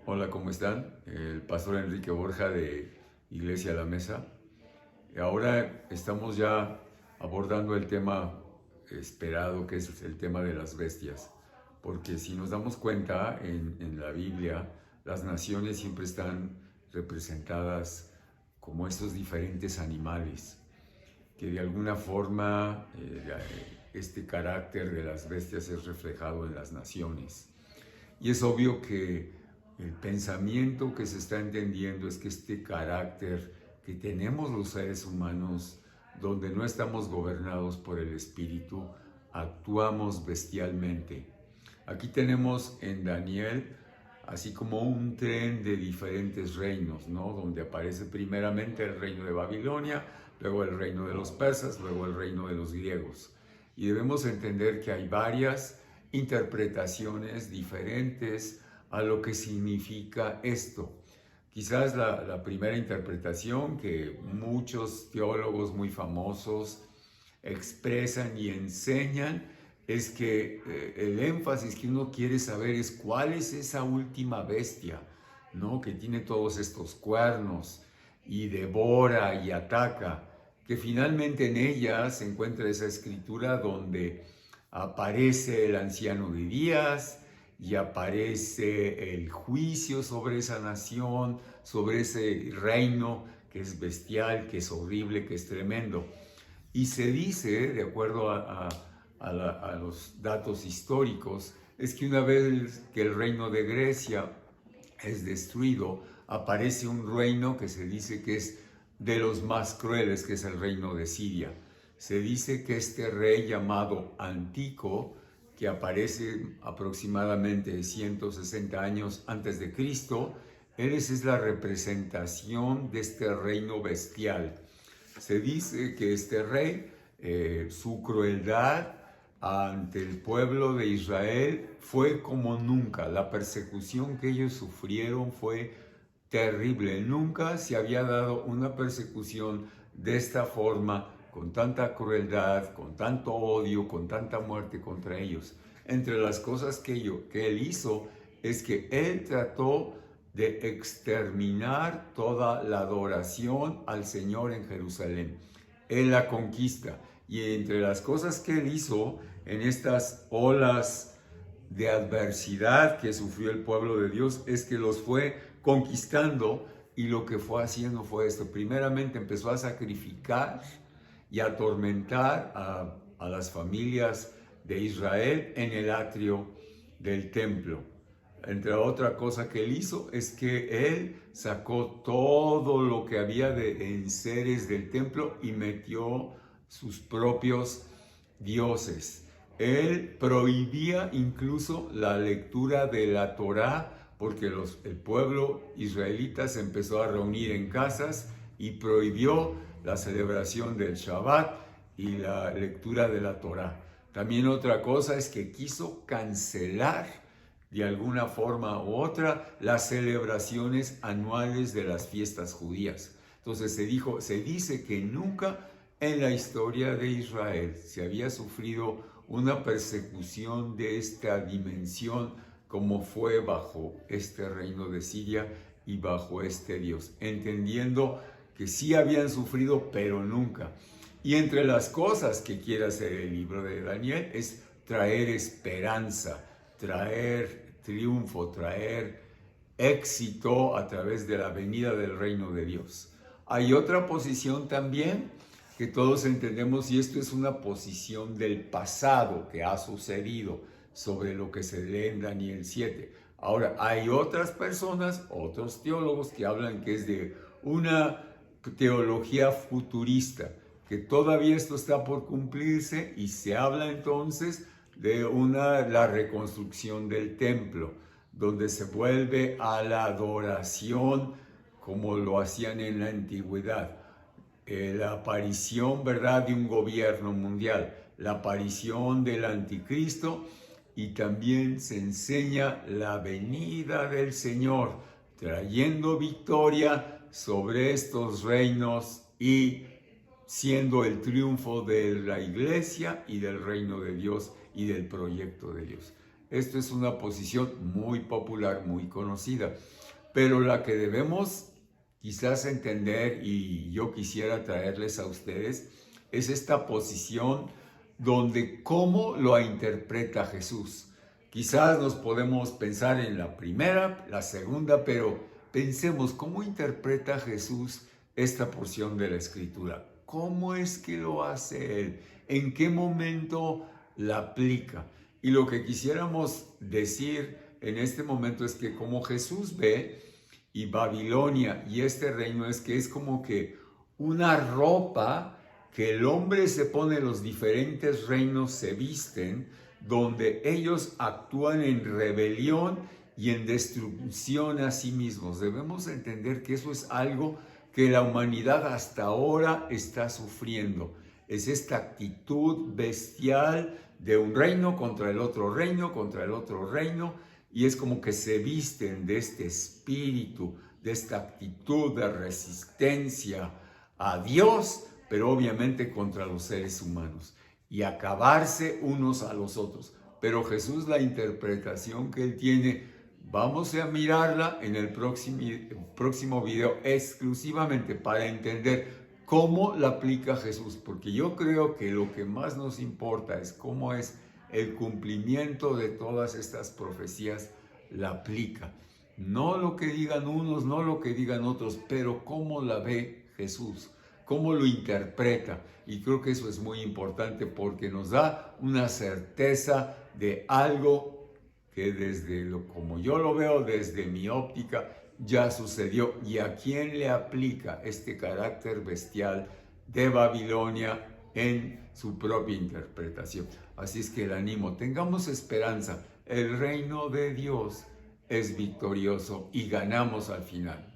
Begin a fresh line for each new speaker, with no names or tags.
Hola, ¿cómo están? El pastor Enrique Borja de Iglesia La Mesa. Ahora estamos ya abordando el tema esperado, que es el tema de las bestias. Porque si nos damos cuenta, en la Biblia, las naciones siempre están representadas como estos diferentes animales, que de alguna forma este carácter de las bestias es reflejado en las naciones. Y es obvio que el pensamiento que se está entendiendo es que este carácter que tenemos los seres humanos, donde no estamos gobernados por el espíritu, actuamos bestialmente. Aquí tenemos en Daniel así como un tren de diferentes reinos, ¿no? Donde aparece primeramente el reino de Babilonia, luego el reino de los persas, luego el reino de los griegos. Y debemos entender que hay varias interpretaciones diferentes a lo que significa esto. Quizás la primera interpretación que muchos teólogos muy famosos expresan y enseñan es que el énfasis que uno quiere saber es cuál es esa última bestia, ¿no? Que tiene todos estos cuernos y devora y ataca, que finalmente en ella se encuentra esa escritura donde aparece el anciano de días y aparece el juicio sobre esa nación, sobre ese reino que es bestial, que es horrible, que es tremendo. Y se dice, de acuerdo a los datos históricos, es que una vez que el reino de Grecia es destruido, aparece un reino que se dice que es de los más crueles, que es el reino de Siria. Se dice que este rey llamado Antico, que aparece aproximadamente 160 años antes de Cristo, él es la representación de este reino bestial. Se dice que este rey, su crueldad ante el pueblo de Israel fue como nunca. La persecución que ellos sufrieron fue terrible. Nunca se había dado una persecución de esta forma, con tanta crueldad, con tanto odio, con tanta muerte contra ellos. Entre las cosas que él hizo es que él trató de exterminar toda la adoración al Señor en Jerusalén. Él la conquista. Y entre las cosas que él hizo en estas olas de adversidad que sufrió el pueblo de Dios es que los fue conquistando, y lo que fue haciendo fue esto. Primeramente empezó a sacrificar y a atormentar a las familias de Israel en el atrio del templo. Entre otra cosa que él hizo es que él sacó todo lo que había de enseres del templo y metió sus propios dioses. Él prohibía incluso la lectura de la Torá porque el pueblo israelita se empezó a reunir en casas y prohibió la celebración del Shabbat y la lectura de la Torá. También otra cosa es que quiso cancelar de alguna forma u otra las celebraciones anuales de las fiestas judías. Entonces se dice que nunca en la historia de Israel se había sufrido una persecución de esta dimensión como fue bajo este reino de Siria y bajo este Dios, entendiendo que sí habían sufrido, pero nunca. Y entre las cosas que quiere hacer el libro de Daniel es traer esperanza, traer triunfo, traer éxito a través de la venida del reino de Dios. Hay otra posición también que todos entendemos, y esto es una posición del pasado que ha sucedido sobre lo que se lee en Daniel 7. Ahora, hay otras personas, otros teólogos que hablan que es de una teología futurista, que todavía esto está por cumplirse, y se habla entonces de la reconstrucción del templo, donde se vuelve a la adoración como lo hacían en la antigüedad. La aparición, ¿verdad?, de un gobierno mundial, la aparición del anticristo, y también se enseña la venida del Señor, trayendo victoria sobre estos reinos y siendo el triunfo de la iglesia y del reino de Dios y del proyecto de Dios. Esto es una posición muy popular, muy conocida, pero la que debemos quizás entender, y yo quisiera traerles a ustedes, es esta posición donde cómo lo interpreta Jesús. Quizás nos podemos pensar en la primera, la segunda, pero pensemos cómo interpreta Jesús esta porción de la Escritura. ¿Cómo es que lo hace Él? ¿En qué momento la aplica? Y lo que quisiéramos decir en este momento es que como Jesús ve y Babilonia y este reino es que es como que una ropa que el hombre se pone, los diferentes reinos se visten, donde ellos actúan en rebelión y en destrucción a sí mismos. Debemos entender que eso es algo que la humanidad hasta ahora está sufriendo. Es esta actitud bestial de un reino contra el otro reino, contra el otro reino, y es como que se visten de este espíritu, de esta actitud de resistencia a Dios, pero obviamente contra los seres humanos, y acabarse unos a los otros. Pero Jesús, la interpretación que Él tiene, vamos a mirarla en el próximo video exclusivamente para entender cómo la aplica Jesús, porque yo creo que lo que más nos importa es cómo es el cumplimiento de todas estas profecías, la aplica. No lo que digan unos, no lo que digan otros, pero cómo la ve Jesús, cómo lo interpreta. Y creo que eso es muy importante porque nos da una certeza de algo que como yo lo veo desde mi óptica, ya sucedió. ¿Y a quién le aplica este carácter bestial de Babilonia en su propia interpretación? Así es que el ánimo, tengamos esperanza. El reino de Dios es victorioso y ganamos al final.